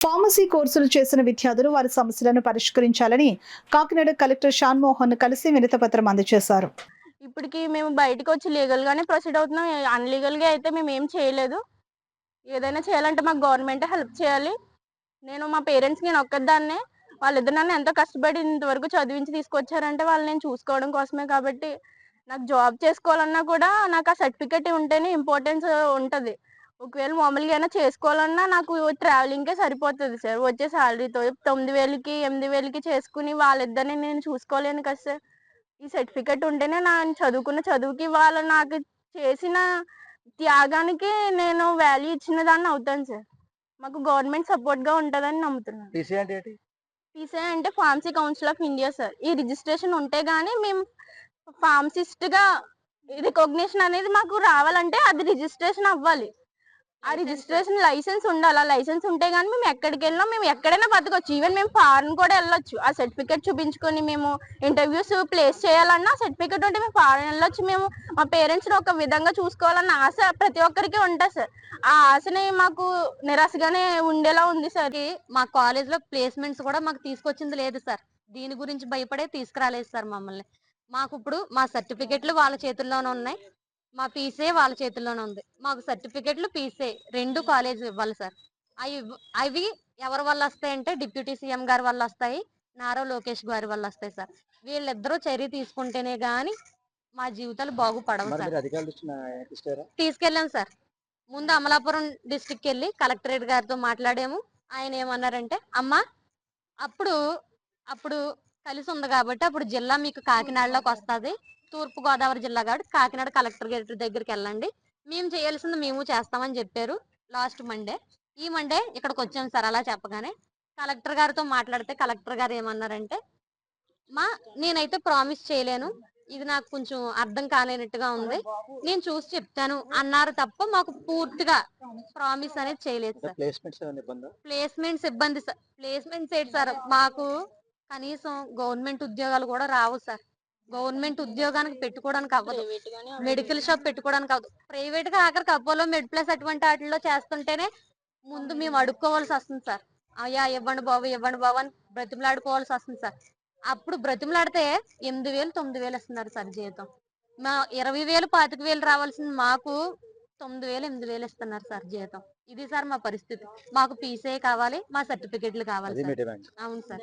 Pharmacy కోర్సులు చేసిన విద్యార్థులు వారి సమస్యలను పరిష్కరించాలని కాకినాడ కలెక్టర్ షాన్మోహన్ కలిసి వినతిపత్రం అందజేశారు. ఇప్పటికి మేము బయటకొచ్చి లీగల్ గానే ప్రొసీడ్ అవుతున్నాం. అన్‌లీగల్ గా అయితే మేమేం చేయలేదు. ఏదైనా చేయాలంటే మాకు గవర్నమెంటే హెల్ప్ చేయాలి. మా పేరెంట్స్‌కి నేనొక్కదాన్నే. వాళ్ళిద్దరు నన్ను ఎంతో కష్టపడి ఇంతవరకు చదివించి తీసుకొచ్చారంటే వాళ్ళని నేను చూసుకోవడం కోసమే కాబట్టి, నాకు జాబ్ చేసుకోవాలన్నా కూడా నాకు ఆ సర్టిఫికేట్ ఉంటేనే ఇంపార్టెన్స్ ఉంటది. ఒకవేళ మామూలుగా అయినా చేసుకోవాలన్నా నాకు ట్రావెలింగ్‌కే సరిపోతది సార్. వచ్చే సాలరీతో 9,000కి, 8,000కి చేసుకుని వాళ్ళిద్దరిని నేను చూసుకోలేను కదా సార్. ఈ సర్టిఫికేట్ ఉంటేనే నేను చదువుకున్న చదువుకి, వాళ్ళు నాకు చేసిన త్యాగానికి నేను వాల్యూ ఇచ్చిన దాన్ని అవుతాను సార్. మాకు గవర్నమెంట్ సపోర్ట్‌గా ఉంటదని నమ్ముతున్నాను. టీసీ అంటే ఏంటి? పీసీఐ అంటే pharmacy council of India sir. ఈ రిజిస్ట్రేషన్ ఉంటే గాని మేము ఫార్మసిస్ట్‌గా రికగ్నిషన్ అనేది మాకు రావాలంటే అది రిజిస్ట్రేషన్ అవ్వాలి. ఆ రిజిస్ట్రేషన్ లైసెన్స్ ఉండాలి. ఆ లైసెన్స్ ఉంటే గాని మేము ఎక్కడికెళ్ళినా మేము ఎక్కడైనా బతకొచ్చు. ఈవెన్ మేము ఫారెన్ కూడా ఎళ్ళొచ్చు. ఆ సర్టిఫికేట్ చూపించుకొని మేము ఇంటర్వ్యూస్ ప్లేస్ చేయాలన్నా సర్టిఫికేట్ ఉంటే మేము ఫారెన్ ఎళ్ళొచ్చు. మేము మా పేరెంట్స్‌ని ఒక విధంగా చూసుకోవాలన్న ఆశ ప్రతి ఒక్కరికి ఉంటది సార్. ఆ ఆశని మాకు నిరాశగానే ఉండేలా ఉంది సార్. మా కాలేజ్‌లో ప్లేస్‌మెంట్స్ కూడా మాకు తీసుకొచ్చింది లేదు సార్. దీని గురించి భయపడే తీసుకురాలేదు సార్ మమ్మల్ని. మాకిప్పుడు మా సర్టిఫికేట్‌లు వాళ్ళ చేతుల్లోనే ఉన్నాయి. మా ఫీసే వాళ్ళ చేతుల్లోనే ఉంది. మాకు సర్టిఫికేట్‌లు, ఫీసే 2 కాలేజ్ ఇవ్వాలి సార్. అవి ఎవరి వల్ల వస్తాయంటే డిప్యూటీ సీఎం గారి వల్ల వస్తాయి. నారా లోకేష్ గారి వల్ల వస్తాయి సార్. వీళ్ళిద్దరూ చర్య తీసుకుంటేనే గాని మా జీవితాలు బాగుపడవు మరి సార్. మీరు అధికారులు ఇచ్చారా? తీసుకెళ్ళాం సార్. ముందు అమలాపురం డిస్ట్రిక్ట్‌కెళ్ళి కలెక్టరేట్ గారితో మాట్లాడాము. ఆయన ఏమన్నారంటే, "అమ్మా అప్పుడు అప్పుడు కలిసుంది కాబట్టి అప్పుడు జిల్లా మీకు కాకినాడలోకొస్తది. తూర్పు గోదావరి జిల్లా కాబట్టి కాకినాడ కలెక్టర్ గారి దగ్గరికెళ్ళండి. మేము చేయాల్సింది మేము చేస్తామని" చెప్పారు లాస్ట్ మండే. ఈ మండే ఇక్కడికొచ్చాం సార్ అలా చెప్పగానే. కలెక్టర్ గారితో మాట్లాడితే కలెక్టర్ గారు ఏమన్నారంటే, "మా నేనైతే ప్రామిస్ చేయలేను. ఇది నాకు కొంచెం అర్థం కాలేనట్టుగా ఉంది. నేను చూసి చెప్తాను" అన్నారు తప్ప మాకు పూర్తిగా ప్రామిస్ అనేది చేయలేదు సార్. ప్లేస్‌మెంట్స్ ఏమైనా ఇబ్బందా? ప్లేస్‌మెంట్స్ ఇబ్బంది సార్. ప్లేస్‌మెంట్స్ ఏంటి సార్ మాకు కనీసం గవర్నమెంట్ ఉద్యోగాలు కూడా రావు సార్. గవర్నమెంట్ ఉద్యోగానికి పెట్టుకోవడానికి అవ్వదు. మెడికల్ షాప్ పెట్టుకోవడానికి అవ్వదు. ప్రైవేట్‌గా ఆఖరికి అపోలో, మెడ్‌ప్లస్ అటువంటి ఆటిల్లో చేస్తుంటేనే ముందు మేము అడుక్కోవాల్సి వస్తుంది సార్. అయ్యా ఇవ్వండి బాబు అని బ్రతిమలాడుకోవాల్సి వస్తుంది సార్. అప్పుడు బ్రతిమలాడితే 8,000, 9,000 ఇస్తున్నారు సార్ జీతం. మా 20,000, 25,000 రావాల్సింది మాకు 9,000, 8,000 ఇస్తున్నారు సార్ జీతం. ఇది సార్ మా పరిస్థితి. మాకు ఫీసే కావాలి, మా సర్టిఫికేట్లు కావాలి అది మీ సార్. డిమాండ్. అవును సార్.